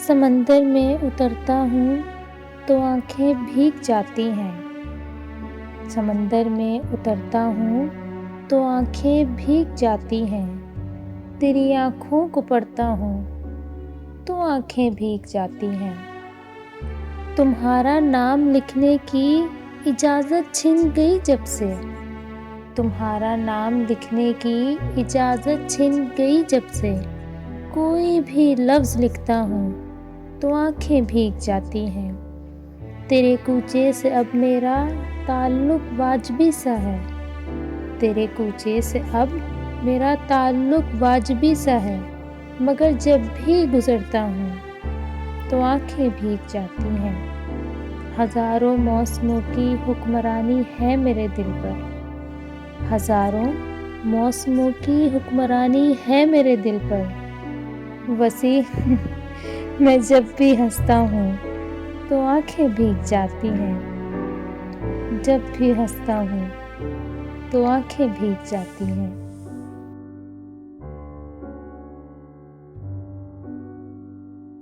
समंदर में उतरता हूँ तो आँखें भीग जाती हैं। समंदर में उतरता हूँ तो आँखें भीग जाती हैं। तेरी आँखों को पढ़ता हूँ तो आँखें भीग जाती हैं। तुम्हारा नाम लिखने की इजाज़त छिन गई जब से। तुम्हारा नाम लिखने की इजाज़त छिन गई जब से। कोई भी लफ्ज़ लिखता हूँ तो आँखें भीग जाती हैं। तेरे कूचे से अब मेरा ताल्लुक़ वाजिबी सा है। तेरे कूचे से अब मेरा ताल्लुक़ वाजिबी सा है। मगर जब भी गुज़रता हूँ तो आँखें भीग जाती हैं। हज़ारों मौसमों की हुक्मरानी है मेरे दिल पर। हज़ारों मौसमों की हुक्मरानी है मेरे दिल पर। वसी मैं जब भी हँसता हूँ तो आँखें भीग जाती हैं। जब भी हँसता हूँ तो आँखें भीग जाती हैं।